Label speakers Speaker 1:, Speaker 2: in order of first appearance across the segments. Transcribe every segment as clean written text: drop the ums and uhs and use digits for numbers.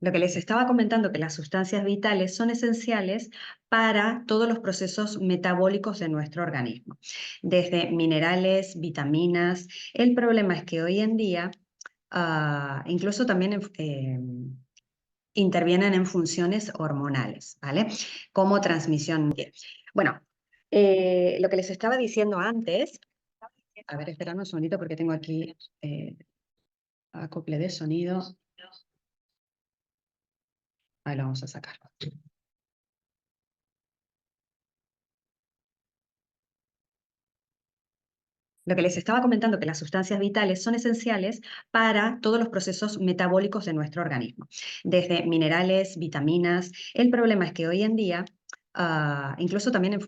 Speaker 1: Lo que les estaba comentando, que las sustancias vitales son esenciales para todos los procesos metabólicos de nuestro organismo, desde minerales, vitaminas. El problema es que hoy en día incluso también intervienen en funciones hormonales, ¿vale? Como transmisión. Bueno, lo que les estaba diciendo antes, a ver, esperad un segundito porque tengo aquí acople de sonido. Ahí lo vamos a sacar. Lo que les estaba comentando, que las sustancias vitales son esenciales para todos los procesos metabólicos de nuestro organismo, desde minerales, vitaminas. El problema es que hoy en día incluso también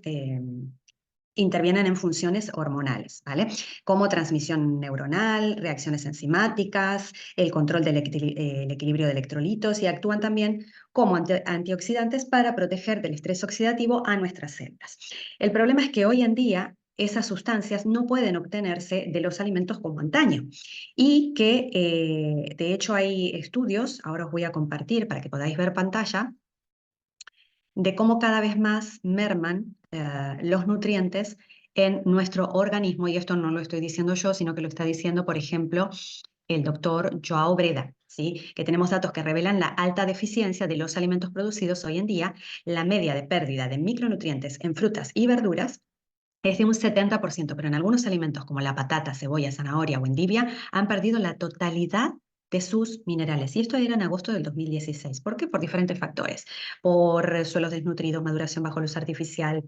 Speaker 1: intervienen en funciones hormonales, ¿vale? Como transmisión neuronal, reacciones enzimáticas, el control del el equilibrio de electrolitos, y actúan también como antioxidantes para proteger del estrés oxidativo a nuestras células. El problema es que hoy en día esas sustancias no pueden obtenerse de los alimentos como antaño, y que de hecho hay estudios, ahora os voy a compartir para que podáis ver pantalla, de cómo cada vez más merman los nutrientes en nuestro organismo, y esto no lo estoy diciendo yo, sino que lo está diciendo, por ejemplo, el doctor Joao Breda, ¿sí? Que tenemos datos que revelan la alta deficiencia de los alimentos producidos hoy en día. La media de pérdida de micronutrientes en frutas y verduras es de un 70%, pero en algunos alimentos como la patata, cebolla, zanahoria o endivia han perdido la totalidad de sus minerales. Y esto era en agosto del 2016. ¿Por qué? Por diferentes factores. Por suelos desnutridos, maduración bajo luz artificial,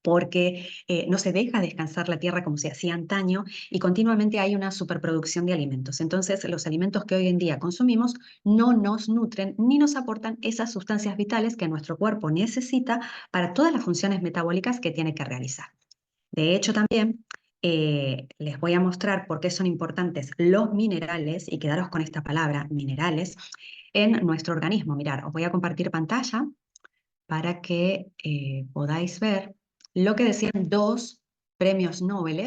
Speaker 1: porque no se deja descansar la tierra como se hacía antaño, y continuamente hay una superproducción de alimentos. Entonces, los alimentos que hoy en día consumimos no nos nutren ni nos aportan esas sustancias vitales que nuestro cuerpo necesita para todas las funciones metabólicas que tiene que realizar. De hecho, también les voy a mostrar por qué son importantes los minerales, y quedaros con esta palabra, minerales, en nuestro organismo. Mirad, os voy a compartir pantalla para que podáis ver lo que decían dos premios Nobel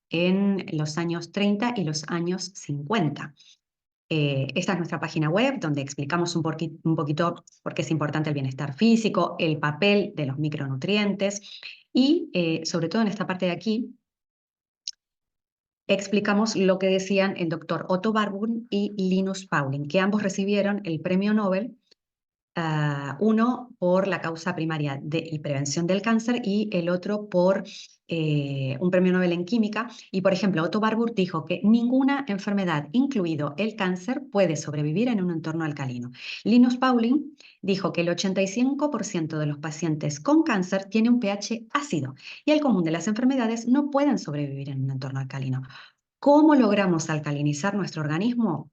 Speaker 1: en los años 30 y los años 50. Esta es nuestra página web, donde explicamos un poquito por qué es importante el bienestar físico, el papel de los micronutrientes, y sobre todo en esta parte de aquí explicamos lo que decían el doctor Otto Warburg y Linus Pauling, que ambos recibieron el premio Nobel, uno por la causa primaria y prevención del cáncer, y el otro por un premio Nobel en química. Y, por ejemplo, Otto Warburg dijo que ninguna enfermedad, incluido el cáncer, puede sobrevivir en un entorno alcalino. Linus Pauling dijo que el 85% de los pacientes con cáncer tiene un pH ácido, y el común de las enfermedades no pueden sobrevivir en un entorno alcalino. ¿Cómo logramos alcalinizar nuestro organismo?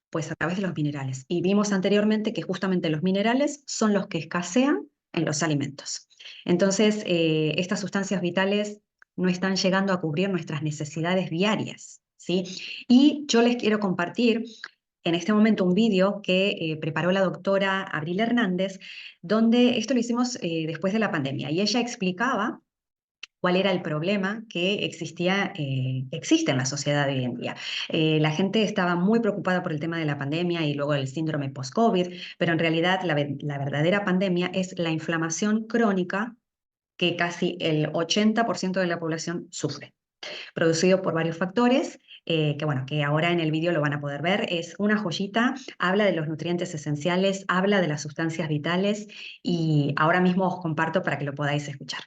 Speaker 1: Pues a través de los minerales. Y vimos anteriormente que justamente los minerales son los que escasean en los alimentos. Entonces, estas sustancias vitales no están llegando a cubrir nuestras necesidades diarias, ¿sí? Y yo les quiero compartir en este momento un vídeo que preparó la doctora Abril Hernández, donde esto lo hicimos después de la pandemia, y ella explicaba cuál era el problema que existe en la sociedad de hoy en día. La gente estaba muy preocupada por el tema de la pandemia y luego el síndrome post-COVID, pero en realidad la verdadera pandemia es la inflamación crónica que casi el 80% de la población sufre, producido por varios factores. Que ahora en el vídeo lo van a poder ver. Es una joyita, habla de los nutrientes esenciales, habla de las sustancias vitales, y ahora mismo os comparto para que lo podáis escuchar.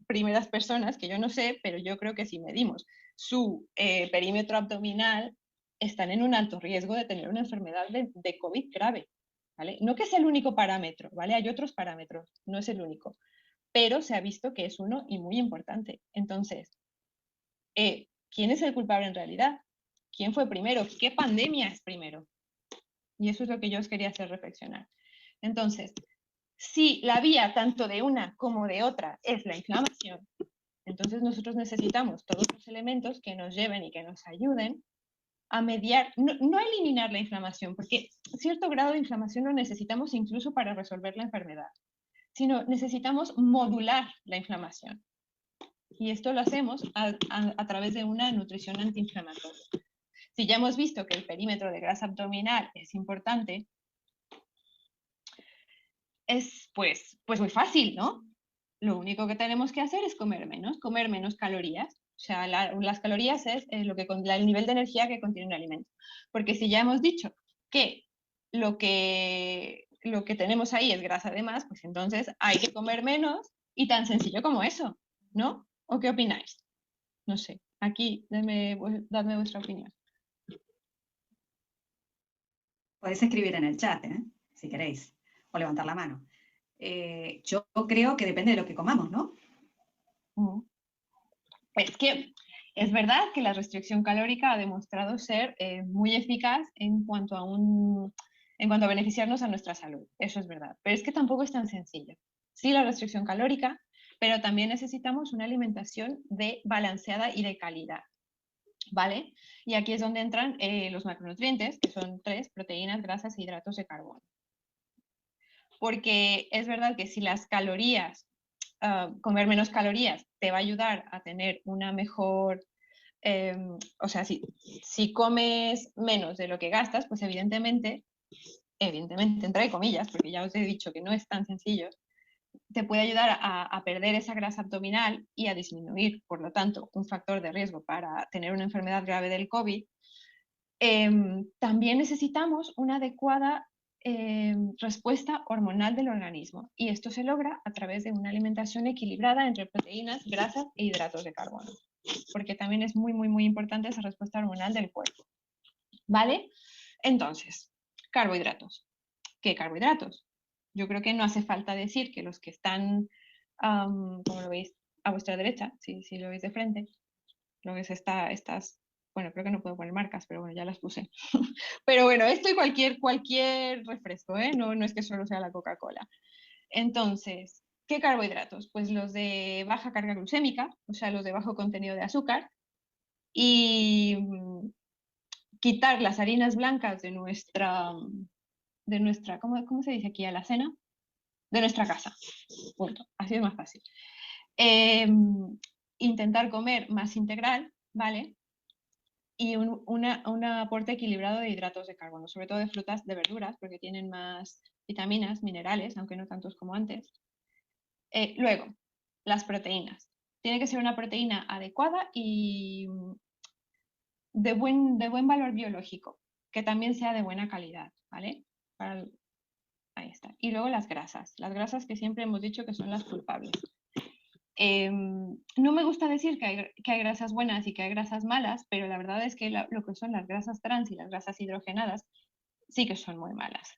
Speaker 2: Primeras personas, que yo no sé, pero yo creo que si medimos su perímetro abdominal, están en un alto riesgo de tener una enfermedad de COVID grave, ¿vale? No que es el único parámetro, ¿vale? Hay otros parámetros, no es el único, pero se ha visto que es uno y muy importante. Entonces, ¿quién es el culpable en realidad? ¿Quién fue primero? ¿Qué pandemia es primero? Y eso es lo que yo os quería hacer reflexionar. Entonces, si la vía tanto de una como de otra es la inflamación, entonces nosotros necesitamos todos los elementos que nos lleven y que nos ayuden a mediar, no a eliminar la inflamación, porque cierto grado de inflamación lo necesitamos incluso para resolver la enfermedad, sino necesitamos modular la inflamación. Y esto lo hacemos a través de una nutrición antiinflamatoria. Si ya hemos visto que el perímetro de grasa abdominal es importante, es pues muy fácil, ¿no? Lo único que tenemos que hacer es comer menos calorías. O sea, las calorías es el nivel de energía que contiene un alimento. Porque si ya hemos dicho que lo que tenemos ahí es grasa de más, pues entonces hay que comer menos y tan sencillo como eso, ¿no? ¿O qué opináis? No sé, aquí dadme vuestra opinión.
Speaker 1: Podéis escribir en el chat, si queréis, o levantar la mano. Yo creo que depende de lo que comamos, ¿no?
Speaker 2: Es que es verdad que la restricción calórica ha demostrado ser muy eficaz en cuanto a beneficiarnos a nuestra salud. Eso es verdad. Pero es que tampoco es tan sencillo. Sí, la restricción calórica, pero también necesitamos una alimentación balanceada y de calidad. ¿Vale? Y aquí es donde entran los macronutrientes, que son 3: proteínas, grasas e hidratos de carbono. Porque es verdad que si las calorías, comer menos calorías, te va a ayudar a tener una mejor, o sea, si comes menos de lo que gastas, pues evidentemente, entre comillas, porque ya os he dicho que no es tan sencillo, te puede ayudar a perder esa grasa abdominal y a disminuir, por lo tanto, un factor de riesgo para tener una enfermedad grave del COVID. También necesitamos una adecuada respuesta hormonal del organismo, y esto se logra a través de una alimentación equilibrada entre proteínas, grasas e hidratos de carbono, porque también es muy importante esa respuesta hormonal del cuerpo. ¿Vale? Entonces, carbohidratos. ¿Qué carbohidratos? Yo creo que no hace falta decir que los que están, como lo veis a vuestra derecha, si lo veis de frente, lo que es estas, bueno, creo que no puedo poner marcas, pero bueno, ya las puse. Pero bueno, esto y cualquier refresco, ¿eh? No es que solo sea la Coca-Cola. Entonces, ¿qué carbohidratos? Pues los de baja carga glucémica, o sea, los de bajo contenido de azúcar, y quitar las harinas blancas de nuestra, ¿cómo se dice aquí? Alacena, de nuestra casa. Punto. Así es más fácil. Intentar comer más integral, ¿vale? Y un aporte equilibrado de hidratos de carbono, sobre todo de frutas, de verduras, porque tienen más vitaminas, minerales, aunque no tantos como antes. Luego, las proteínas. Tiene que ser una proteína adecuada y de buen valor biológico, que también sea de buena calidad, ¿vale? Ahí está. Y luego las grasas que siempre hemos dicho que son las culpables. No me gusta decir que hay grasas buenas y que hay grasas malas, pero la verdad es que lo que son las grasas trans y las grasas hidrogenadas sí que son muy malas.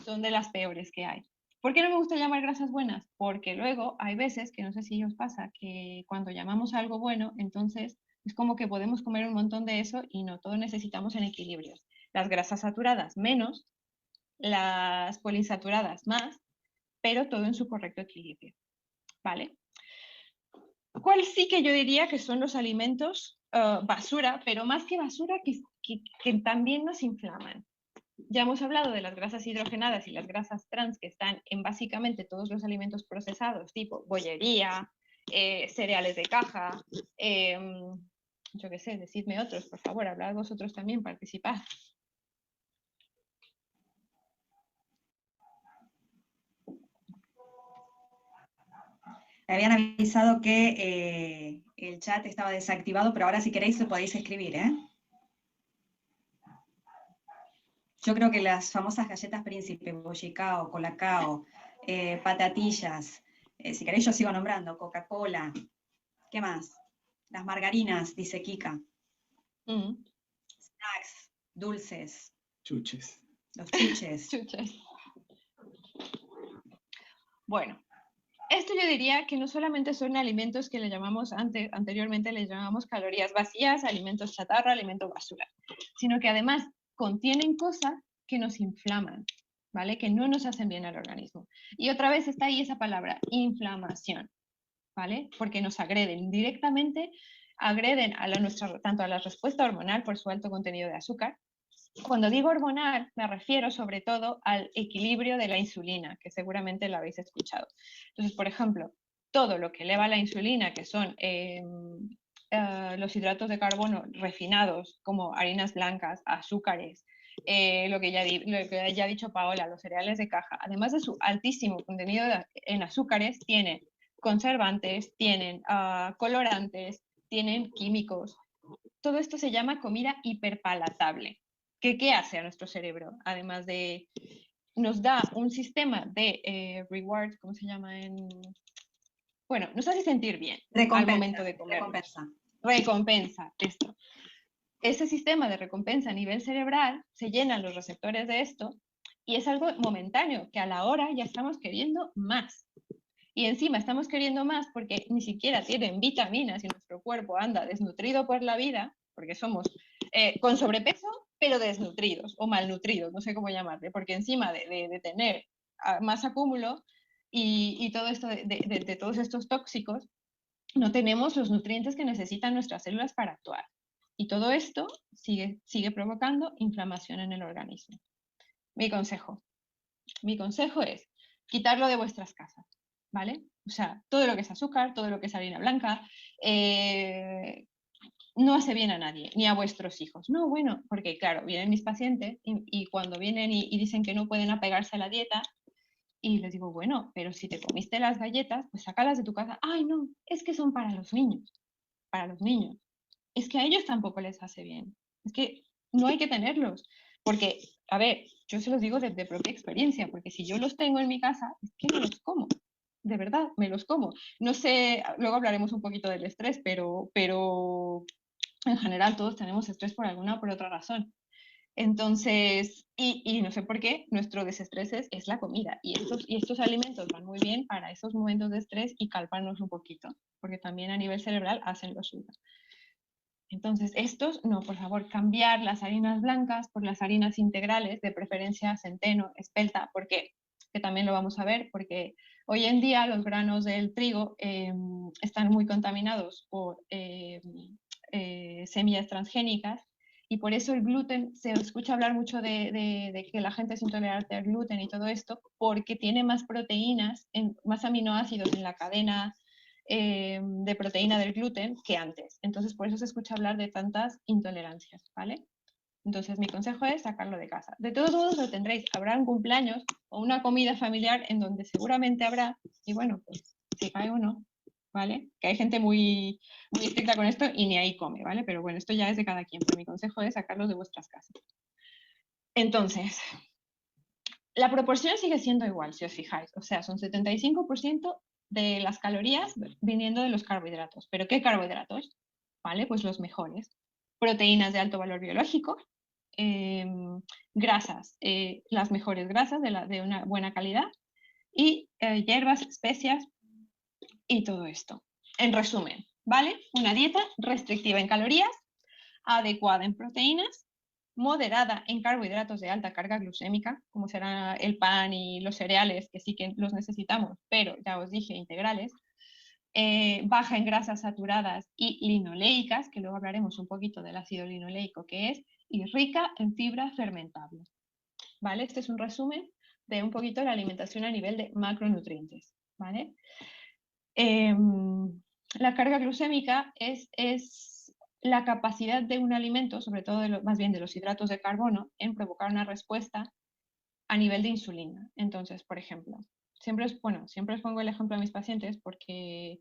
Speaker 2: Son de las peores que hay. ¿Por qué no me gusta llamar grasas buenas? Porque luego hay veces, que no sé si os pasa, que cuando llamamos algo bueno, entonces es como que podemos comer un montón de eso y no, todo necesitamos en equilibrio. Las grasas saturadas menos, las poliinsaturadas más, pero todo en su correcto equilibrio. ¿Vale? ¿Cuál sí que yo diría que son los alimentos basura, pero más que basura, que también nos inflaman? Ya hemos hablado de las grasas hidrogenadas y las grasas trans, que están en básicamente todos los alimentos procesados, tipo bollería, cereales de caja, yo qué sé, decidme otros, por favor, hablad vosotros también, participad.
Speaker 1: Me habían avisado que el chat estaba desactivado, pero ahora si queréis lo podéis escribir, ¿eh? Yo creo que las famosas galletas Príncipe, bollicao, colacao, patatillas, si queréis yo sigo nombrando, Coca-Cola, ¿qué más? Las margarinas, dice Kika. Snacks, dulces.
Speaker 3: Chuches.
Speaker 1: Los chuches.
Speaker 2: Chuches. Bueno, esto yo diría que no solamente son alimentos que le llamamos anteriormente le llamamos calorías vacías, alimentos chatarra, alimentos basura, sino que además contienen cosas que nos inflaman, ¿vale? Que no nos hacen bien al organismo. Y otra vez está ahí esa palabra, inflamación, ¿vale? Porque nos agreden directamente, agreden tanto a la respuesta hormonal por su alto contenido de azúcar, Cuando digo hormonal, me refiero sobre todo al equilibrio de la insulina, que seguramente lo habéis escuchado. Entonces, por ejemplo, todo lo que eleva la insulina, que son los hidratos de carbono refinados, como harinas blancas, azúcares, lo que ya ha dicho Paola, los cereales de caja, además de su altísimo contenido en azúcares, tienen conservantes, tienen colorantes, tienen químicos. Todo esto se llama comida hiperpalatable. ¿Qué hace a nuestro cerebro? Además de, nos da un sistema de reward, ¿cómo se llama? Bueno, nos hace sentir bien al momento de comer. Recompensa, esto. Ese sistema de recompensa a nivel cerebral se llenan los receptores de esto y es algo momentáneo, que a la hora ya estamos queriendo más. Y encima estamos queriendo más porque ni siquiera tienen vitaminas y nuestro cuerpo anda desnutrido por la vida, porque somos con sobrepeso, pero desnutridos o malnutridos, no sé cómo llamarle, porque encima de tener más acúmulo y todo esto de todos estos tóxicos, no tenemos los nutrientes que necesitan nuestras células para actuar. Y todo esto sigue provocando inflamación en el organismo. Mi consejo es quitarlo de vuestras casas, ¿vale? O sea, todo lo que es azúcar, todo lo que es harina blanca, no hace bien a nadie, ni a vuestros hijos. No, bueno, porque claro, vienen mis pacientes y cuando vienen y dicen que no pueden apegarse a la dieta, y les digo, bueno, pero si te comiste las galletas, pues sácalas de tu casa. Ay, no, es que son para los niños, para los niños. Es que a ellos tampoco les hace bien. Es que no hay que tenerlos. Porque, a ver, yo se los digo de propia experiencia, porque si yo los tengo en mi casa, es que me los como. De verdad, me los como. No sé, luego hablaremos un poquito del estrés, pero en general todos tenemos estrés por alguna o por otra razón. Entonces, y no sé por qué, nuestro desestrés es la comida. Y estos alimentos van muy bien para esos momentos de estrés y calmarnos un poquito, porque también a nivel cerebral hacen lo suyo. Entonces, estos, no, por favor, cambiar las harinas blancas por las harinas integrales, de preferencia centeno, espelta, ¿por qué? Que también lo vamos a ver, porque hoy en día los granos del trigo están muy contaminados por semillas transgénicas y por eso el gluten, se escucha hablar mucho de que la gente es intolerante al gluten y todo esto, porque tiene más proteínas, más aminoácidos en la cadena de proteína del gluten que antes. Entonces, por eso se escucha hablar de tantas intolerancias, ¿vale? Entonces, mi consejo es sacarlo de casa. De todos modos, lo tendréis. Habrá un cumpleaños o una comida familiar en donde seguramente habrá, y bueno, pues si cae uno, ¿vale? Que hay gente muy, muy estricta con esto y ni ahí come, ¿vale? Pero bueno, esto ya es de cada quien, pero mi consejo es sacarlos de vuestras casas. Entonces, la proporción sigue siendo igual, si os fijáis. O sea, son 75% de las calorías viniendo de los carbohidratos. ¿Pero qué carbohidratos? ¿Vale? Pues los mejores. Proteínas de alto valor biológico, eh, grasas, las mejores grasas de una buena calidad y hierbas, especias y todo esto. En resumen, ¿vale? Una dieta restrictiva en calorías, adecuada en proteínas, moderada en carbohidratos de alta carga glucémica, como será el pan y los cereales, que sí que los necesitamos, pero ya os dije, integrales, baja en grasas saturadas y linoleicas, que luego hablaremos un poquito del ácido linoleico que es, y rica en fibra fermentable. ¿Vale? Este es un resumen de un poquito la alimentación a nivel de macronutrientes. ¿Vale? La carga glucémica es la capacidad de un alimento, sobre todo más bien de los hidratos de carbono, en provocar una respuesta a nivel de insulina. Entonces, por ejemplo, siempre os pongo el ejemplo a mis pacientes porque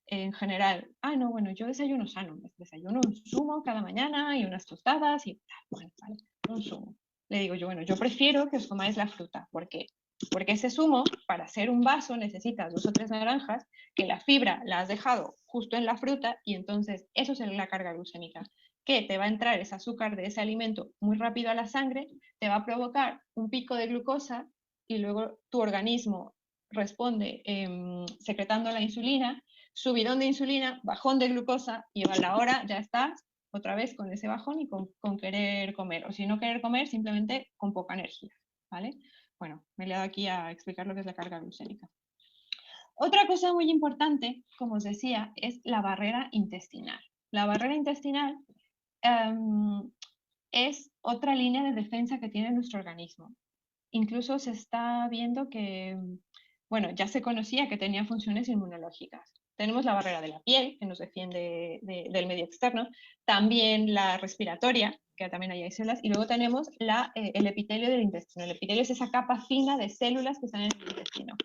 Speaker 2: en general, no, bueno, yo desayuno sano, desayuno un zumo cada mañana y unas tostadas y bueno, vale, un zumo. Le digo yo, bueno, yo prefiero que os comáis la fruta. ¿Por qué? Porque ese zumo, para hacer un vaso, necesitas 2 o 3 naranjas, que la fibra la has dejado justo en la fruta y entonces eso es la carga glucémica, que te va a entrar ese azúcar de ese alimento muy rápido a la sangre, te va a provocar un pico de glucosa y luego tu organismo responde secretando la insulina, subidón de insulina, bajón de glucosa y a la hora ya estás otra vez con ese bajón y con querer comer. O si no querer comer, simplemente con poca energía. ¿Vale? Bueno, me he dado aquí a explicar lo que es la carga glucémica. Otra cosa muy importante, como os decía, es la barrera intestinal. La barrera intestinal es otra línea de defensa que tiene nuestro organismo. Incluso se está viendo que, bueno, ya se conocía que tenía funciones inmunológicas. Tenemos la barrera de la piel, que nos defiende del medio externo, también la respiratoria, que también hay células, y luego tenemos el epitelio del intestino. El epitelio es esa capa fina de células que están en el intestino.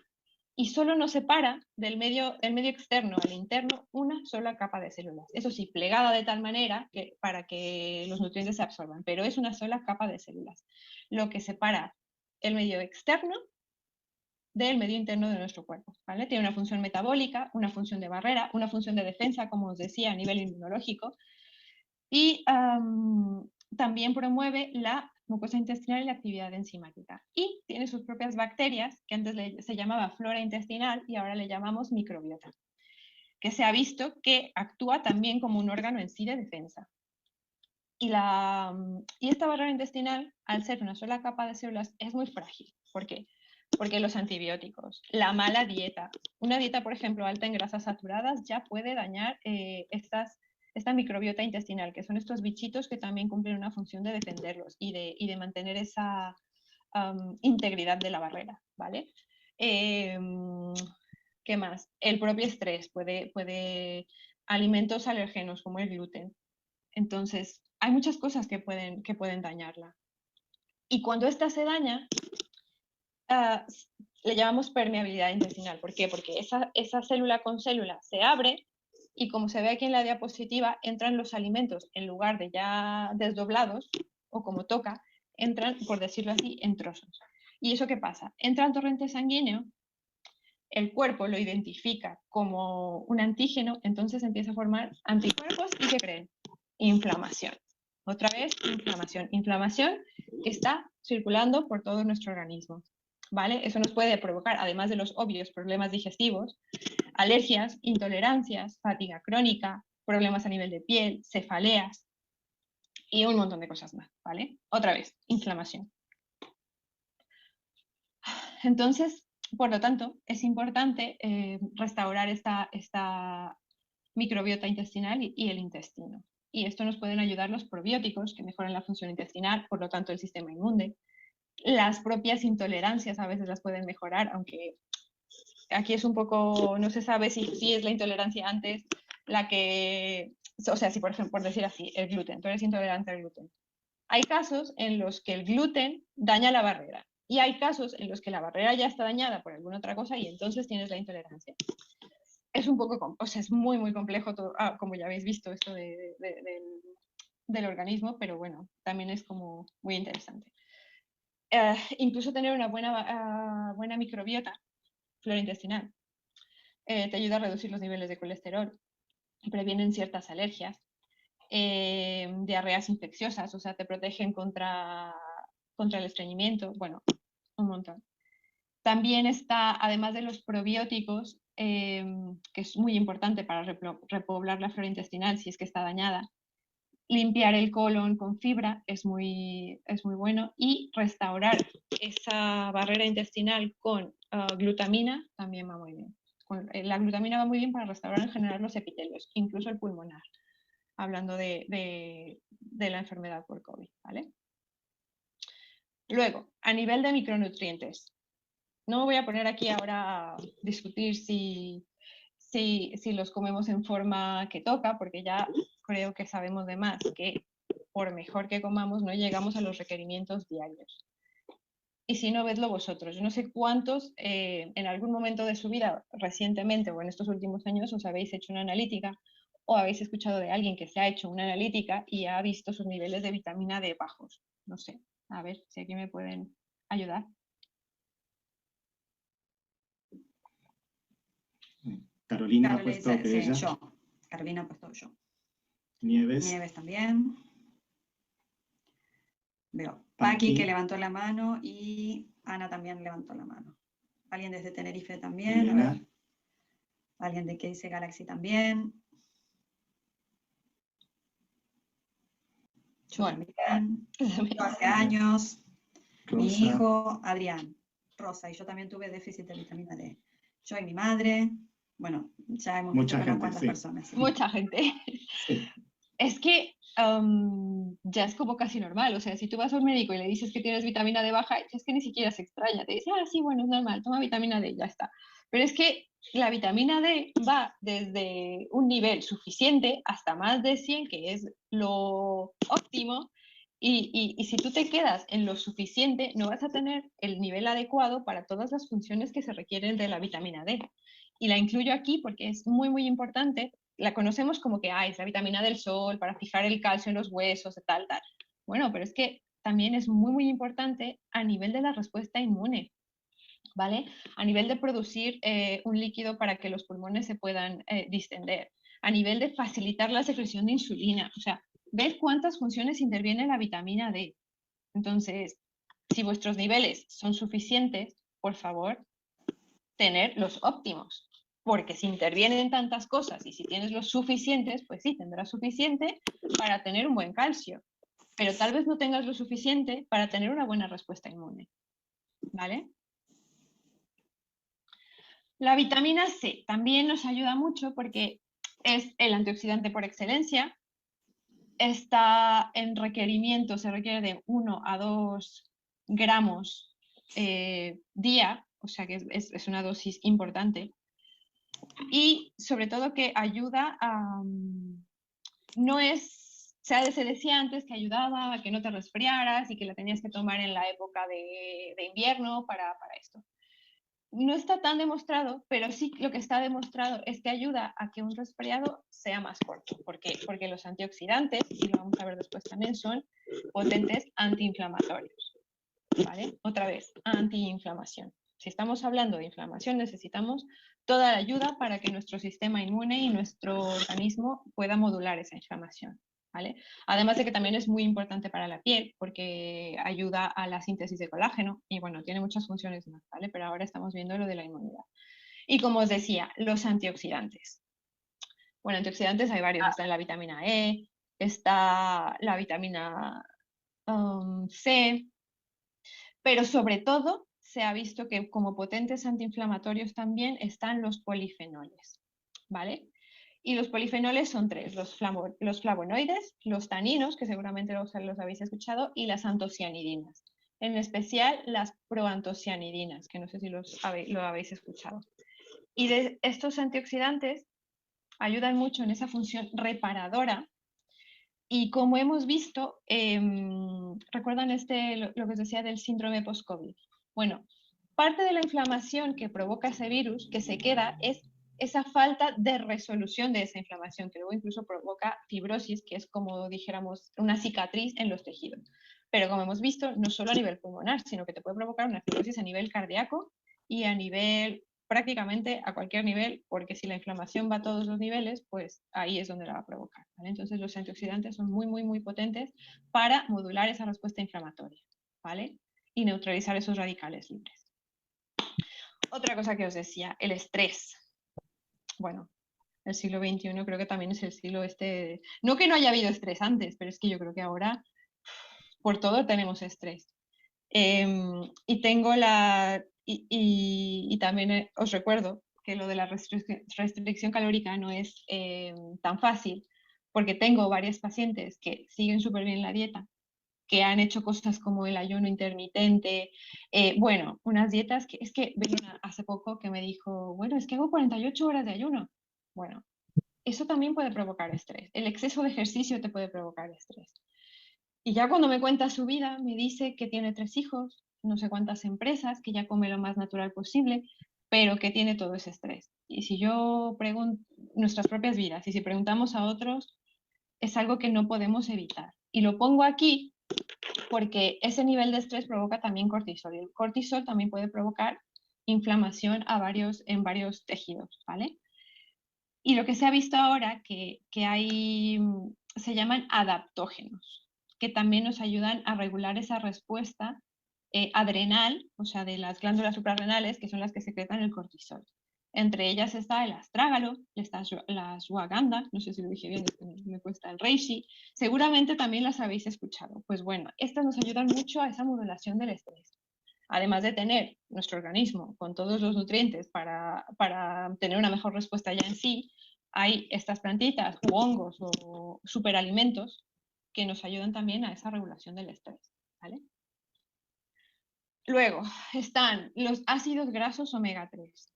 Speaker 2: Y solo nos separa del medio externo al interno una sola capa de células. Eso sí, plegada de tal manera que, para que los nutrientes se absorban, pero es una sola capa de células. Lo que separa el medio externo del medio interno de nuestro cuerpo, ¿vale? Tiene una función metabólica, una función de barrera, una función de defensa, como os decía, a nivel inmunológico, y también promueve la mucosa intestinal y la actividad enzimática. Y tiene sus propias bacterias, que antes se llamaba flora intestinal y ahora le llamamos microbiota, que se ha visto que actúa también como un órgano en sí de defensa. Y esta barrera intestinal, al ser una sola capa de células, es muy frágil. ¿Por qué? Porque los antibióticos, la mala dieta, una dieta, por ejemplo, alta en grasas saturadas, ya puede dañar esta microbiota intestinal, que son estos bichitos que también cumplen una función de defenderlos y de mantener esa integridad de la barrera, ¿vale? ¿Qué más? El propio estrés puede alimentos alergenos como el gluten. Entonces, hay muchas cosas que pueden dañarla. Y cuando esta se daña, le llamamos permeabilidad intestinal. ¿Por qué? Porque esa célula con célula se abre y, como se ve aquí en la diapositiva, entran los alimentos en lugar de ya desdoblados, o como toca, entran, por decirlo así, en trozos. ¿Y eso qué pasa? Entra al torrente sanguíneo, el cuerpo lo identifica como un antígeno, entonces empieza a formar anticuerpos y ¿qué creen? Inflamación. Otra vez, inflamación. Inflamación que está circulando por todo nuestro organismo, ¿vale? Eso nos puede provocar, además de los obvios problemas digestivos, alergias, intolerancias, fatiga crónica, problemas a nivel de piel, cefaleas y un montón de cosas más, ¿vale? Otra vez, inflamación. Entonces, por lo tanto, es importante restaurar esta microbiota intestinal y el intestino. Y esto nos pueden ayudar los probióticos, que mejoran la función intestinal, por lo tanto el sistema inmune. Las propias intolerancias a veces las pueden mejorar, aunque aquí es un poco, no se sabe si es la intolerancia antes la que, o sea, si por ejemplo, por decir así, el gluten, tú eres intolerante al gluten. Hay casos en los que el gluten daña la barrera y hay casos en los que la barrera ya está dañada por alguna otra cosa y entonces tienes la intolerancia. Es un poco, o sea, es muy, muy complejo todo, como ya habéis visto, esto del organismo, pero bueno, también es como muy interesante. Incluso tener una buena microbiota, flora intestinal, te ayuda a reducir los niveles de colesterol, previenen ciertas alergias, diarreas infecciosas, o sea, te protegen contra el estreñimiento, bueno, un montón. También está, además de los probióticos, que es muy importante para repoblar la flora intestinal si es que está dañada, limpiar el colon con fibra es muy bueno, y restaurar esa barrera intestinal con glutamina también va muy bien. La glutamina va muy bien para restaurar en general los epitelios, incluso el pulmonar, hablando de la enfermedad por COVID, ¿vale? Luego, a nivel de micronutrientes, no me voy a poner aquí ahora a discutir si los comemos en forma que toca, porque ya creo que sabemos de más que por mejor que comamos no llegamos a los requerimientos diarios. Y si no, vedlo vosotros. Yo no sé cuántos en algún momento de su vida, recientemente o en estos últimos años, os habéis hecho una analítica o habéis escuchado de alguien que se ha hecho una analítica y ha visto sus niveles de vitamina D bajos. No sé, a ver si aquí me pueden ayudar.
Speaker 3: Carolina ha puesto que ella.
Speaker 1: Yo. Carolina ha puesto yo.
Speaker 3: Nieves.
Speaker 1: Nieves también. Veo Paqui que levantó la mano y Ana también levantó la mano. Alguien desde Tenerife también.
Speaker 3: Elena.
Speaker 1: A ver. Alguien de Case Galaxy también. Yo también. Yo hace años.
Speaker 3: Rosa.
Speaker 1: Mi hijo, Adrián. Rosa. Y yo también tuve déficit de vitamina D. Yo y mi madre. Bueno, ya hemos visto unas cuantas personas. ¿Sí?
Speaker 2: Mucha gente.
Speaker 3: Sí.
Speaker 2: Es que ya es como casi normal. O sea, si tú vas a un médico y le dices que tienes vitamina D baja, es que ni siquiera se extraña. Te dice, ah, sí, bueno, es normal, toma vitamina D, ya está. Pero es que la vitamina D va desde un nivel suficiente hasta más de 100, que es lo óptimo, y si tú te quedas en lo suficiente, no vas a tener el nivel adecuado para todas las funciones que se requieren de la vitamina D. Y la incluyo aquí porque es muy, muy importante. La conocemos como que es la vitamina del sol para fijar el calcio en los huesos, tal, tal. Bueno, pero es que también es muy, muy importante a nivel de la respuesta inmune, ¿vale? A nivel de producir un líquido para que los pulmones se puedan distender, a nivel de facilitar la secreción de insulina. O sea, ver cuántas funciones interviene la vitamina D. Entonces, si vuestros niveles son suficientes, por favor, tener los óptimos. Porque si intervienen tantas cosas y si tienes los suficientes, pues sí, tendrás suficiente para tener un buen calcio. Pero tal vez no tengas lo suficiente para tener una buena respuesta inmune. ¿Vale? La vitamina C también nos ayuda mucho porque es el antioxidante por excelencia. Está en requerimiento, se requiere de 1 a 2 gramos día, o sea que es una dosis importante. Y sobre todo que ayuda a... No es... Se decía antes que ayudaba a que no te resfriaras y que la tenías que tomar en la época de invierno para esto. No está tan demostrado, pero sí lo que está demostrado es que ayuda a que un resfriado sea más corto. ¿Por qué? Porque los antioxidantes, y lo vamos a ver después también, son potentes antiinflamatorios. ¿Vale? Otra vez, antiinflamación. Si estamos hablando de inflamación, necesitamos toda la ayuda para que nuestro sistema inmune y nuestro organismo pueda modular esa inflamación. ¿Vale? Además de que también es muy importante para la piel porque ayuda a la síntesis de colágeno y bueno, tiene muchas funciones más, ¿vale? Pero ahora estamos viendo lo de la inmunidad. Y como os decía, los antioxidantes. Bueno, antioxidantes hay varios, está la vitamina E, está la vitamina C, pero sobre todo se ha visto que como potentes antiinflamatorios también están los polifenoles, ¿vale? Y los polifenoles son 3, los flavonoides, los taninos, que seguramente los habéis escuchado, y las antocianidinas. En especial las proantocianidinas, que no sé si lo habéis escuchado. Y de estos antioxidantes ayudan mucho en esa función reparadora. Y como hemos visto, ¿recuerdan lo que os decía del síndrome post-COVID? Bueno, parte de la inflamación que provoca ese virus que se queda es esa falta de resolución de esa inflamación, que luego incluso provoca fibrosis, que es como dijéramos una cicatriz en los tejidos. Pero como hemos visto, no solo a nivel pulmonar, sino que te puede provocar una fibrosis a nivel cardíaco y a nivel prácticamente a cualquier nivel, porque si la inflamación va a todos los niveles, pues ahí es donde la va a provocar. ¿Vale? Entonces los antioxidantes son muy, muy, muy potentes para modular esa respuesta inflamatoria, ¿vale? Y neutralizar esos radicales libres. Otra cosa que os decía, el estrés. Bueno, el siglo XXI creo que también es el siglo no que no haya habido estrés antes, pero es que yo creo que ahora por todo tenemos estrés. Y tengo y también os recuerdo que lo de la restricción calórica no es tan fácil, porque tengo varias pacientes que siguen súper bien la dieta, que han hecho cosas como el ayuno intermitente, bueno, unas dietas que es que Belona hace poco que me dijo, bueno, es que hago 48 horas de ayuno. Bueno, eso también puede provocar estrés. El exceso de ejercicio te puede provocar estrés. Y ya cuando me cuenta su vida, me dice que tiene 3 hijos, no sé cuántas empresas, que ya come lo más natural posible, pero que tiene todo ese estrés. Y si yo pregunto nuestras propias vidas y si preguntamos a otros, es algo que no podemos evitar. Y lo pongo aquí porque ese nivel de estrés provoca también cortisol. Y el cortisol también puede provocar inflamación en varios tejidos, ¿vale? Y lo que se ha visto ahora que se llaman adaptógenos, que también nos ayudan a regular esa respuesta adrenal, o sea, de las glándulas suprarrenales, que son las que secretan el cortisol. Entre ellas está el astrágalo, está la ashwagandha, no sé si lo dije bien, me cuesta el reishi, seguramente también las habéis escuchado. Pues bueno, estas nos ayudan mucho a esa modulación del estrés. Además de tener nuestro organismo con todos los nutrientes para tener una mejor respuesta ya en sí, hay estas plantitas u hongos o superalimentos que nos ayudan también a esa regulación del estrés, ¿vale? Luego están los ácidos grasos omega 3.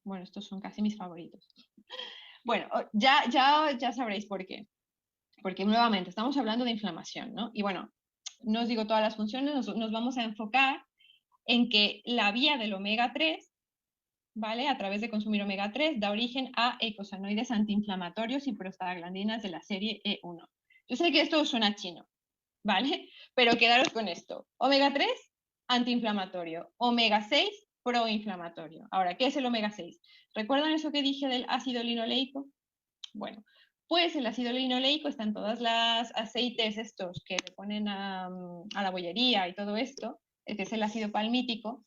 Speaker 2: Bueno, estos son casi mis favoritos. Bueno, ya sabréis por qué. Porque nuevamente estamos hablando de inflamación, ¿no? Y bueno, no os digo todas las funciones, nos vamos a enfocar en que la vía del omega 3, ¿vale? A través de consumir omega 3 da origen a eicosanoides antiinflamatorios y prostaglandinas de la serie E1. Yo sé que esto suena chino, ¿vale? Pero quedaros con esto. Omega 3, antiinflamatorio. Omega 6, proinflamatorio. Ahora, ¿qué es el omega 6? ¿Recuerdan eso que dije del ácido linoleico? Bueno, pues el ácido linoleico está en todas las aceites estos que le ponen a la bollería y todo esto, que es el ácido palmítico,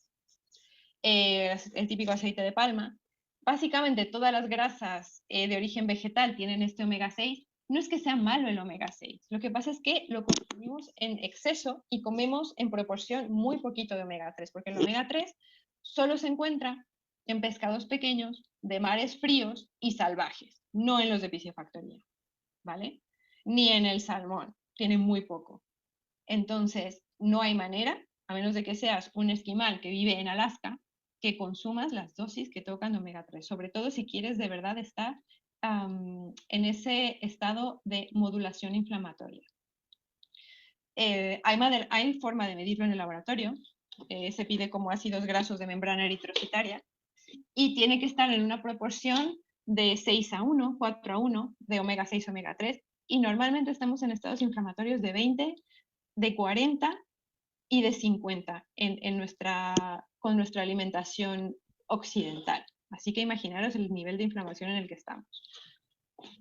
Speaker 2: el típico aceite de palma. Básicamente todas las grasas de origen vegetal tienen este omega 6. No es que sea malo el omega 6, lo que pasa es que lo consumimos en exceso y comemos en proporción muy poquito de omega 3, porque el omega 3 solo se encuentra en pescados pequeños, de mares fríos y salvajes, no en los de piscifactoría, ¿vale? Ni en el salmón, tiene muy poco. Entonces, no hay manera, a menos de que seas un esquimal que vive en Alaska, que consumas las dosis que tocan de omega 3, sobre todo si quieres de verdad estar en ese estado de modulación inflamatoria. Hay forma de medirlo en el laboratorio, se pide como ácidos grasos de membrana eritrocitaria y tiene que estar en una proporción de 6:1, 4:1 de omega 6 omega 3 y normalmente estamos en estados inflamatorios de 20, de 40 y de 50 con nuestra alimentación occidental. Así que imaginaros el nivel de inflamación en el que estamos.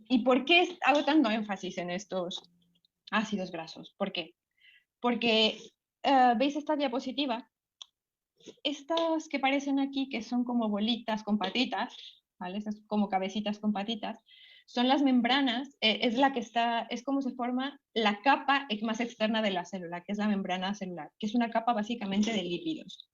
Speaker 2: ¿Y por qué hago tanto énfasis en estos ácidos grasos? ¿Por qué? Porque, ¿veis esta diapositiva? Estas que parecen aquí, que son como bolitas con patitas, ¿vale? Estas como cabecitas con patitas, son las membranas, es como se forma la capa más externa de la célula, que es la membrana celular, que es una capa básicamente de lípidos.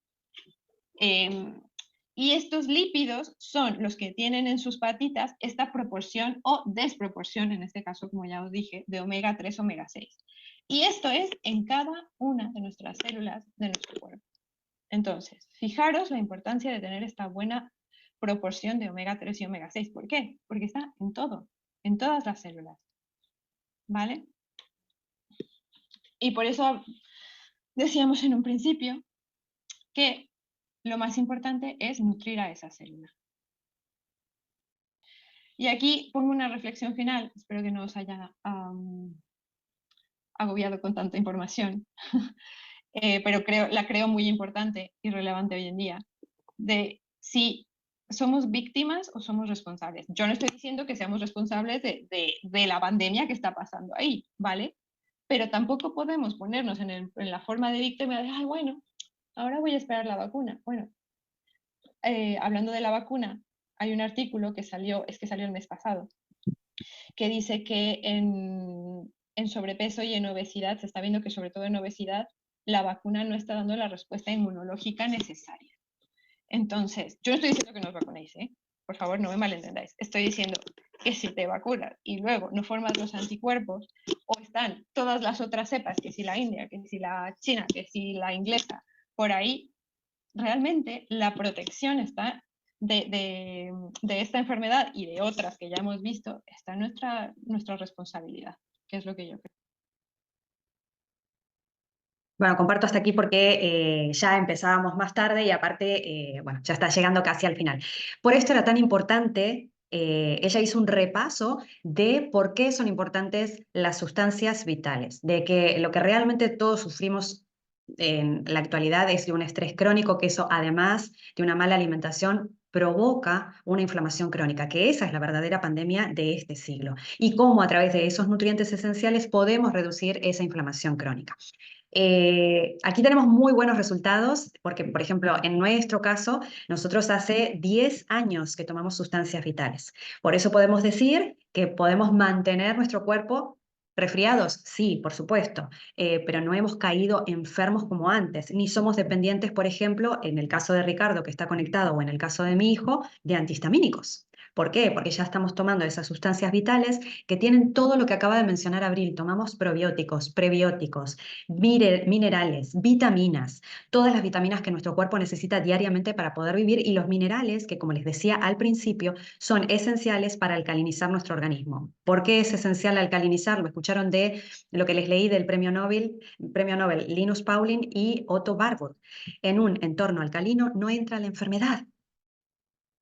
Speaker 2: Y estos lípidos son los que tienen en sus patitas esta proporción o desproporción, en este caso, como ya os dije, de omega 3, omega 6. Y esto es en cada una de nuestras células de nuestro cuerpo. Entonces, fijaros la importancia de tener esta buena proporción de omega 3 y omega 6. ¿Por qué? Porque está en todo, en todas las células. ¿Vale? Y por eso decíamos en un principio que lo más importante es nutrir a esa célula. Y aquí pongo una reflexión final, espero que no os haya agobiado con tanta información, pero la creo muy importante y relevante hoy en día, de si somos víctimas o somos responsables. Yo no estoy diciendo que seamos responsables de la pandemia que está pasando ahí, ¿vale? Pero tampoco podemos ponernos en la forma de víctima de, ay, bueno, ahora voy a esperar la vacuna. Bueno, hablando de la vacuna, hay un artículo que salió el mes pasado, que dice que en sobrepeso y en obesidad, se está viendo que sobre todo en obesidad, la vacuna no está dando la respuesta inmunológica necesaria. Entonces, yo no estoy diciendo que no os vacunéis, ¿eh? Por favor, no me malentendáis. Estoy diciendo que si te vacunas y luego no formas los anticuerpos, o están todas las otras cepas, que si la india, que si la china, que si la inglesa, por ahí, realmente la protección está de esta enfermedad y de otras que ya hemos visto, está en nuestra responsabilidad, que es lo que yo creo.
Speaker 1: Bueno, comparto hasta aquí porque ya empezábamos más tarde y aparte, bueno, ya está llegando casi al final. Por esto era tan importante, ella hizo un repaso de por qué son importantes las sustancias vitales, de que lo que realmente todos sufrimos en la actualidad es de un estrés crónico, que eso además de una mala alimentación provoca una inflamación crónica, que esa es la verdadera pandemia de este siglo, y cómo a través de esos nutrientes esenciales podemos reducir esa inflamación crónica. Aquí tenemos muy buenos resultados porque, por ejemplo, en nuestro caso, nosotros hace 10 años que tomamos sustancias vitales. Por eso podemos decir que podemos mantener nuestro cuerpo resfriados, sí, por supuesto, pero no hemos caído enfermos como antes, ni somos dependientes, por ejemplo, en el caso de Ricardo, que está conectado, o en el caso de mi hijo, de antihistamínicos. ¿Por qué? Porque ya estamos tomando esas sustancias vitales que tienen todo lo que acaba de mencionar Abril. Tomamos probióticos, prebióticos, minerales, vitaminas, todas las vitaminas que nuestro cuerpo necesita diariamente para poder vivir y los minerales que, como les decía al principio, son esenciales para alcalinizar nuestro organismo. ¿Por qué es esencial alcalinizar? Lo escucharon de lo que les leí del premio Nobel Linus Pauling y Otto Warburg. En un entorno alcalino no entra la enfermedad.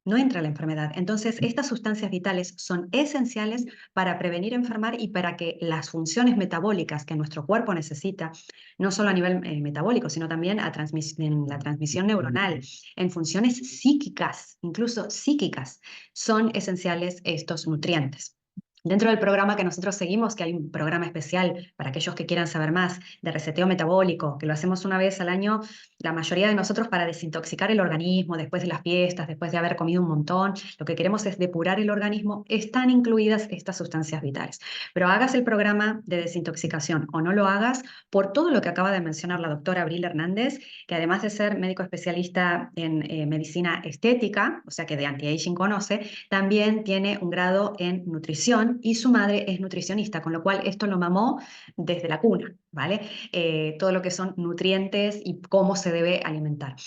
Speaker 1: No entra la enfermedad. Entonces, estas sustancias vitales son esenciales para prevenir enfermar y para que las funciones metabólicas que nuestro cuerpo necesita, no solo a nivel metabólico, sino también en la transmisión neuronal, en funciones psíquicas, incluso psíquicas, son esenciales estos nutrientes. Dentro del programa que nosotros seguimos, que hay un programa especial para aquellos que quieran saber más de reseteo metabólico, que lo hacemos una vez al año, la mayoría de nosotros para desintoxicar el organismo después de las fiestas, después de haber comido un montón, lo que queremos es depurar el organismo, están incluidas estas sustancias vitales. Pero hagas el programa de desintoxicación o no lo hagas, por todo lo que acaba de mencionar la doctora Abril Hernández, que además de ser médico especialista en medicina estética, o sea que de anti-aging conoce, también tiene un grado en nutrición y su madre es nutricionista, con lo cual esto lo mamó desde la cuna, ¿vale? Todo lo que son nutrientes y cómo se debe alimentar.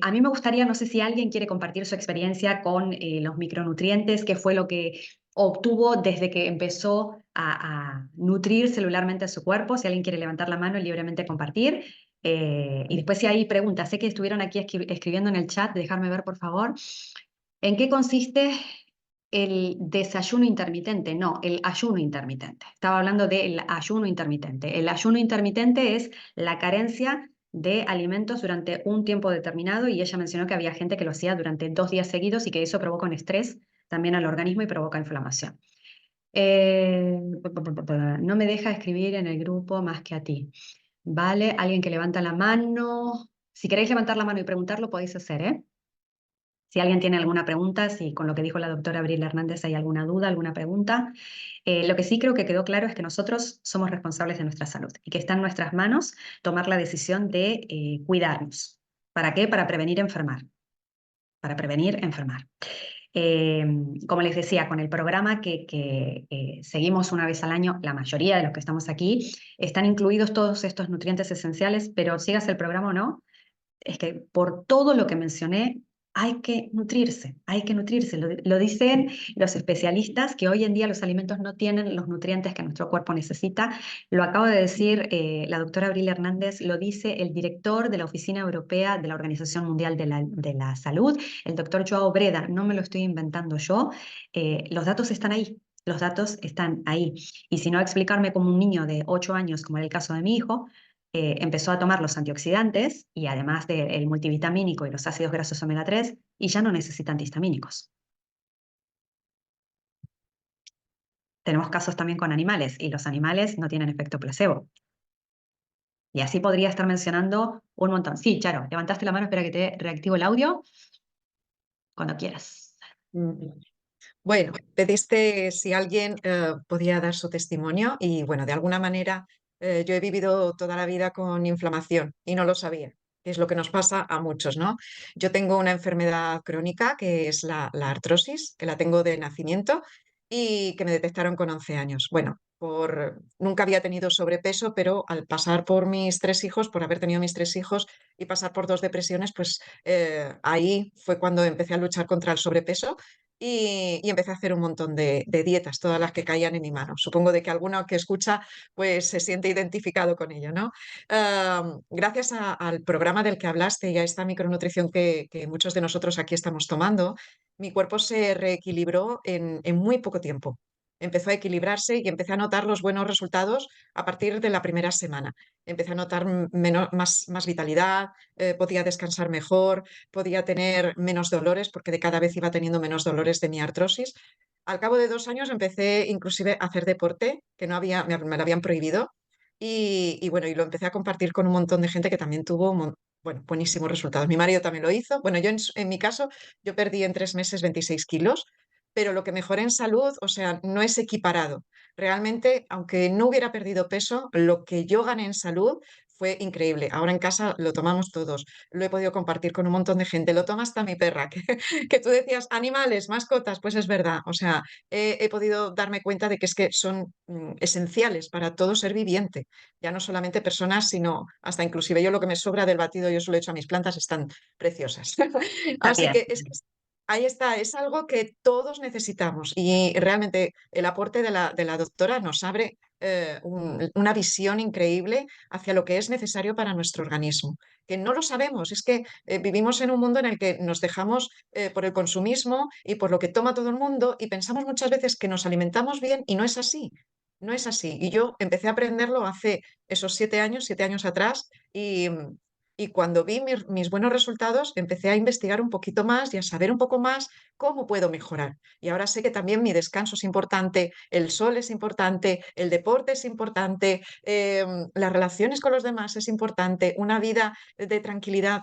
Speaker 1: A mí me gustaría, no sé si alguien quiere compartir su experiencia con los micronutrientes, qué fue lo que obtuvo desde que empezó a nutrir celularmente su cuerpo, si alguien quiere levantar la mano y libremente compartir. Y después si hay preguntas, sé que estuvieron aquí escribiendo en el chat, dejarme ver por favor. ¿En qué consiste el desayuno intermitente? No, el ayuno intermitente. Estaba hablando del ayuno intermitente. El ayuno intermitente es la carencia de alimentos durante un tiempo determinado y ella mencionó que había gente que lo hacía durante 2 días seguidos y que eso provoca un estrés también al organismo y provoca inflamación. No me deja escribir en el grupo más que a ti. ¿Vale? Alguien que levanta la mano. Si queréis levantar la mano y preguntarlo, podéis hacer, ¿eh? Si alguien tiene alguna pregunta, si con lo que dijo la doctora Abril Hernández hay alguna duda, alguna pregunta. Lo que sí creo que quedó claro es que nosotros somos responsables de nuestra salud y que está en nuestras manos tomar la decisión de cuidarnos. ¿Para qué? Para prevenir enfermar. Para prevenir enfermar. Como les decía, con el programa que seguimos una vez al año, la mayoría de los que estamos aquí, están incluidos todos estos nutrientes esenciales, pero sigas el programa o no, es que por todo lo que mencioné, hay que nutrirse, hay que nutrirse. Lo dicen los especialistas que hoy en día los alimentos no tienen los nutrientes que nuestro cuerpo necesita. Lo acaba de decir la doctora Abril Hernández, lo dice el director de la Oficina Europea de la Organización Mundial de la Salud, el doctor Joao Breda. No me lo estoy inventando yo. Los datos están ahí. Los datos están ahí. Y si no, explicarme como un niño de 8 años, como era el caso de mi hijo, empezó a tomar los antioxidantes y además del multivitamínico y los ácidos grasos omega 3 y ya no necesita antihistamínicos. Tenemos casos también con animales y los animales no tienen efecto placebo. Y así podría estar mencionando un montón. Sí, Charo, levantaste la mano, espera que te reactivo el audio cuando quieras.
Speaker 4: Bueno, pediste si alguien podía dar su testimonio y bueno, de alguna manera yo he vivido toda la vida con inflamación y no lo sabía, que es lo que nos pasa a muchos, ¿no? Yo tengo una enfermedad crónica que es la artrosis, que la tengo de nacimiento y que me detectaron con 11 años. Bueno, nunca había tenido sobrepeso, pero al pasar por mis 3 hijos, por haber tenido mis 3 hijos y pasar por 2 depresiones, pues ahí fue cuando empecé a luchar contra el sobrepeso y empecé a hacer un montón de dietas, todas las que caían en mi mano. Supongo de que alguno que escucha pues se siente identificado con ello, ¿no? Gracias al programa del que hablaste y a esta micronutrición que muchos de nosotros aquí estamos tomando, mi cuerpo se reequilibró en muy poco tiempo. Empezó a equilibrarse y empecé a notar los buenos resultados a partir de la primera semana. Empecé a notar más vitalidad, podía descansar mejor, podía tener menos dolores porque de cada vez iba teniendo menos dolores de mi artrosis. Al cabo de 2 años empecé inclusive a hacer deporte, que no había, me lo habían prohibido, y bueno, y lo empecé a compartir con un montón de gente que también tuvo bueno, buenísimos resultados. Mi marido también lo hizo. Bueno, yo en mi caso, yo perdí en 3 meses 26 kilos, pero lo que mejoré en salud, o sea, no es equiparado. Realmente, aunque no hubiera perdido peso, lo que yo gané en salud fue increíble. Ahora en casa lo tomamos todos, lo he podido compartir con un montón de gente, lo toma hasta mi perra, que tú decías animales, mascotas, pues es verdad, o sea, he podido darme cuenta de que es que son esenciales para todo ser viviente, ya no solamente personas, sino hasta inclusive yo lo que me sobra del batido, yo se lo he hecho a mis plantas, están preciosas.
Speaker 1: Está
Speaker 4: Así
Speaker 1: bien.
Speaker 4: que es que ahí está, es algo que todos necesitamos y realmente el aporte de la doctora nos abre una visión increíble hacia lo que es necesario para nuestro organismo, que no lo sabemos, es que vivimos en un mundo en el que nos dejamos por el consumismo y por lo que toma todo el mundo y pensamos muchas veces que nos alimentamos bien y no es así. No es así. Y yo empecé a aprenderlo hace esos 7 años atrás y cuando vi mis buenos resultados, empecé a investigar un poquito más y a saber un poco más cómo puedo mejorar. Y ahora sé que también mi descanso es importante, el sol es importante, el deporte es importante, las relaciones con los demás es importante, una vida de tranquilidad.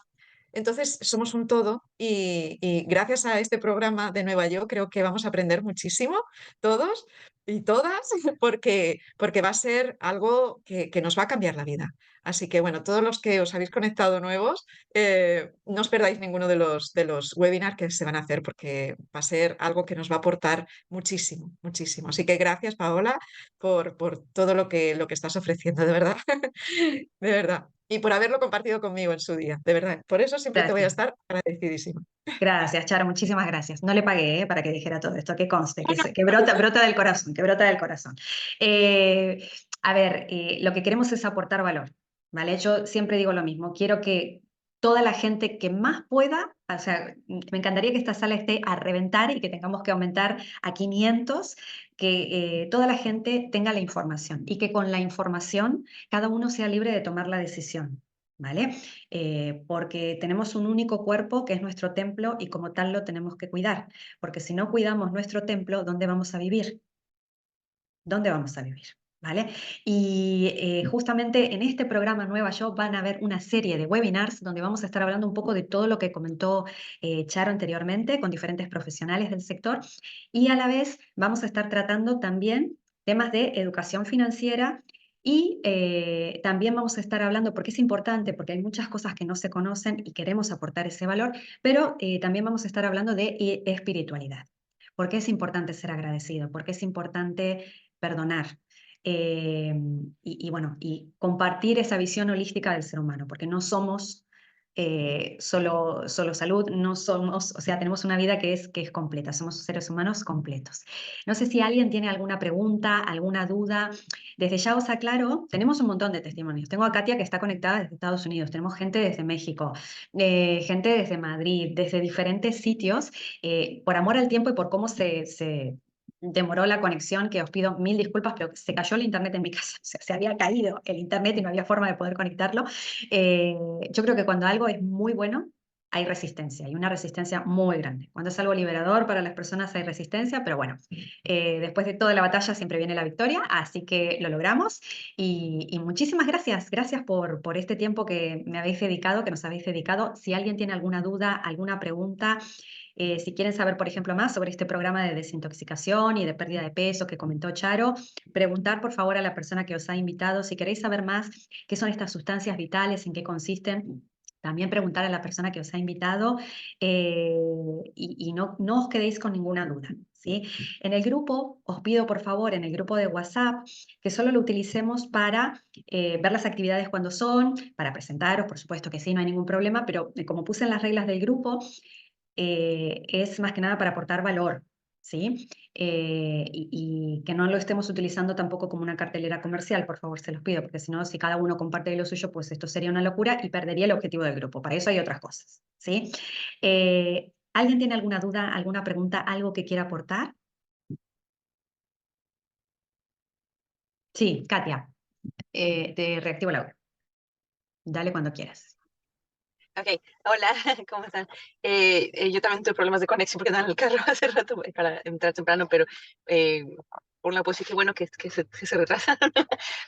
Speaker 4: Entonces, somos un todo y gracias a este programa de Nueva Yo creo que vamos a aprender muchísimo todos y todas porque va a ser algo que nos va a cambiar la vida. Así que bueno, todos los que os habéis conectado nuevos, no os perdáis ninguno de los webinars que se van a hacer porque va a ser algo que nos va a aportar muchísimo, muchísimo. Así que gracias, Paola, por todo lo que estás ofreciendo, de verdad, de verdad. Y por haberlo compartido conmigo en su día, de verdad. Por eso siempre te voy a
Speaker 1: Gracias.
Speaker 4: estar agradecidísima.
Speaker 1: Gracias, Charo, muchísimas gracias. No le pagué, para que dijera todo esto, que conste, que brota, brota del corazón, que brota del corazón. A ver, lo que queremos es aportar valor, ¿vale? Yo siempre digo lo mismo, quiero que toda la gente que más pueda, o sea, me encantaría que esta sala esté a reventar y que tengamos que aumentar a 500, que toda la gente tenga la información y que con la información cada uno sea libre de tomar la decisión, ¿vale? Porque tenemos un único cuerpo que es nuestro templo y como tal lo tenemos que cuidar, porque si no cuidamos nuestro templo, ¿dónde vamos a vivir? ¿Dónde vamos a vivir? ¿Vale? Y justamente en este programa Nueva Yo van a haber una serie de webinars donde vamos a estar hablando un poco de todo lo que comentó Charo anteriormente con diferentes profesionales del sector y a la vez vamos a estar tratando también temas de educación financiera y también vamos a estar hablando, porque es importante, porque hay muchas cosas que no se conocen y queremos aportar ese valor, pero también vamos a estar hablando de espiritualidad. ¿Por qué es importante ser agradecido? ¿Por qué es importante perdonar? Bueno, y compartir esa visión holística del ser humano, porque no somos solo salud, no somos, o sea, tenemos una vida que es completa, somos seres humanos completos. No sé si alguien tiene alguna pregunta, alguna duda. Desde ya os aclaro, tenemos un montón de testimonios. Tengo a Katia que está conectada desde Estados Unidos, tenemos gente desde México, gente desde Madrid, desde diferentes sitios. Por amor al tiempo y por cómo se demoró la conexión, que os pido mil disculpas, pero se cayó el internet en mi casa, o sea, se había caído el internet y no había forma de poder conectarlo. Yo creo que cuando algo es muy bueno, hay resistencia, y una resistencia muy grande. Cuando es algo liberador para las personas hay resistencia, pero bueno, después de toda la batalla siempre viene la victoria, así que lo logramos. Y muchísimas gracias, gracias por este tiempo que me habéis dedicado, que nos habéis dedicado. Si alguien tiene alguna duda, alguna pregunta, si quieren saber, por ejemplo, más sobre este programa de desintoxicación y de pérdida de peso que comentó Charo, preguntar por favor a la persona que os ha invitado. Si queréis saber más qué son estas sustancias vitales, en qué consisten, también preguntar a la persona que os ha invitado y no os quedéis con ninguna duda, ¿sí? En el grupo, os pido por favor, en el grupo de WhatsApp, que solo lo utilicemos para ver las actividades cuando son, para presentaros, por supuesto que sí, no hay ningún problema, pero como puse en las reglas del grupo, es más que nada para aportar valor, ¿sí? Y que no lo estemos utilizando tampoco como una cartelera comercial, por favor, se los pido, porque si no, si cada uno comparte lo suyo, pues esto sería una locura y perdería el objetivo del grupo. Para eso hay otras cosas, ¿sí? ¿Alguien tiene alguna duda, alguna pregunta, algo que quiera aportar? Sí, Katia, te reactivo el audio. Dale cuando quieras.
Speaker 5: Ok, hola, ¿cómo están? Yo también tuve problemas de conexión porque andaba en el carro hace rato para entrar temprano, pero por una pues sí que bueno que se retrasan.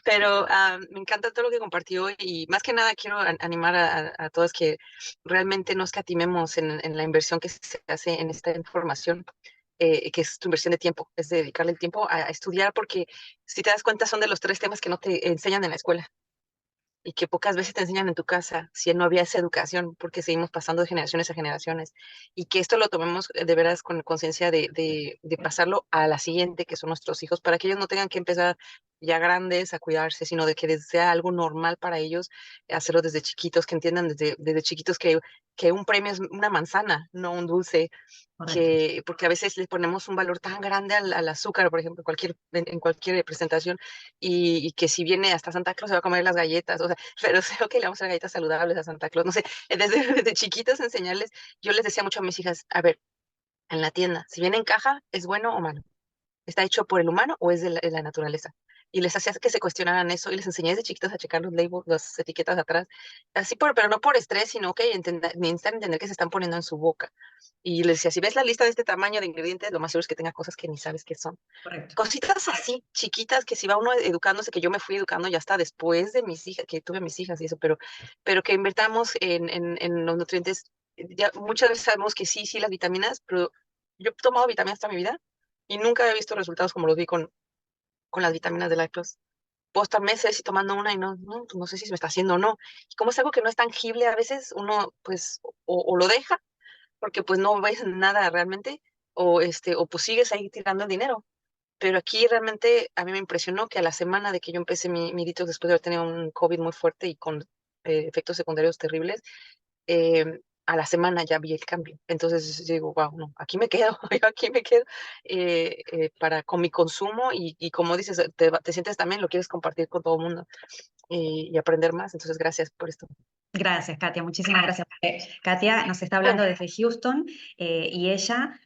Speaker 5: Pero me encanta todo lo que compartió y más que nada quiero animar a todos que realmente no escatimemos en la inversión que se hace en esta información. Que es tu inversión de tiempo, es dedicarle el tiempo a estudiar, porque si te das cuenta son de los 3 temas que no te enseñan en la escuela. y que pocas veces te enseñan en tu casa si no había esa educación, porque seguimos pasando de generaciones a generaciones, y que esto lo tomemos de veras con conciencia de pasarlo a la siguiente, que son nuestros hijos, para que ellos no tengan que empezar ya grandes a cuidarse, sino de que sea algo normal para ellos hacerlo desde chiquitos, que entiendan desde chiquitos que un premio es una manzana, no un dulce,
Speaker 1: Correcto.
Speaker 5: porque a veces le ponemos un valor tan grande al azúcar, por ejemplo, en cualquier presentación, y que si viene hasta Santa Claus se va a comer las galletas, o sea, pero sé que le vamos a dar galletas saludables a Santa Claus, no sé, desde chiquitas enseñarles, yo les decía mucho a mis hijas, a ver, en la tienda, si viene en caja, ¿es bueno o malo? ¿Está hecho por el humano o es de la naturaleza? Y les hacía que se cuestionaran eso y les enseñé desde chiquitas a checar los labels, las etiquetas de atrás, así pero no por estrés, sino que necesitan entender que se están poniendo en su boca. Y les decía, si ves la lista de este tamaño de ingredientes, lo más seguro es que tenga cosas que ni sabes qué son.
Speaker 1: Correcto.
Speaker 5: Cositas así, chiquitas, que si va uno educándose, que yo me fui educando ya hasta después de mis hijas, que tuve mis hijas y eso, pero que invertamos en los nutrientes. Ya muchas veces sabemos que sí, las vitaminas, pero yo he tomado vitaminas toda mi vida y nunca he visto resultados como los vi con las vitaminas de lactos. Puedo estar meses y tomando una y no sé si se me está haciendo o no. Y como es algo que no es tangible, a veces uno pues o lo deja porque pues no ves nada realmente, o pues sigues ahí tirando el dinero. Pero aquí realmente a mí me impresionó que a la semana de que yo empecé mi detox después de haber tenido un COVID muy fuerte y con efectos secundarios terribles, a la semana ya vi el cambio. Entonces yo digo, wow, no, aquí me quedo, yo aquí me quedo con mi consumo y como dices, te sientes también, lo quieres compartir con todo el mundo y aprender más. Entonces, gracias por esto.
Speaker 1: Gracias, Katia, muchísimas gracias. Katia nos está hablando desde Houston y ella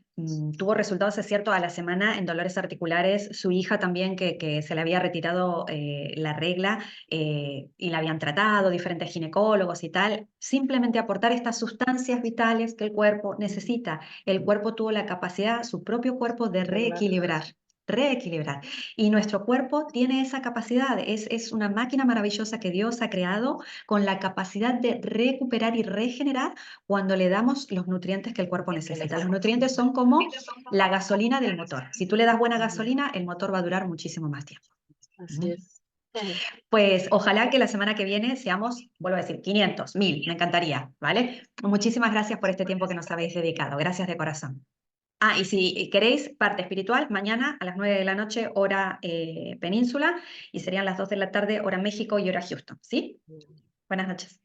Speaker 1: tuvo resultados, es cierto, a la semana en dolores articulares. Su hija también, que se le había retirado la regla y la habían tratado, diferentes ginecólogos y tal. Simplemente aportar estas sustancias vitales que el cuerpo necesita. El cuerpo tuvo la capacidad, su propio cuerpo, de reequilibrar. Y nuestro cuerpo tiene esa capacidad, es una máquina maravillosa que Dios ha creado con la capacidad de recuperar y regenerar cuando le damos los nutrientes que el cuerpo necesita. Los nutrientes son como la gasolina del motor. Si tú le das buena gasolina, el motor va a durar muchísimo más tiempo.
Speaker 5: Así es.
Speaker 1: Pues ojalá que la semana que viene seamos, vuelvo a decir, 500, 1000, me encantaría, ¿vale? Muchísimas gracias por este tiempo que nos habéis dedicado. Gracias de corazón. Ah, y si queréis parte espiritual, mañana a las 9 de la noche, hora península, y serían las 2 de la tarde, hora México y hora Houston, ¿sí? Buenas noches.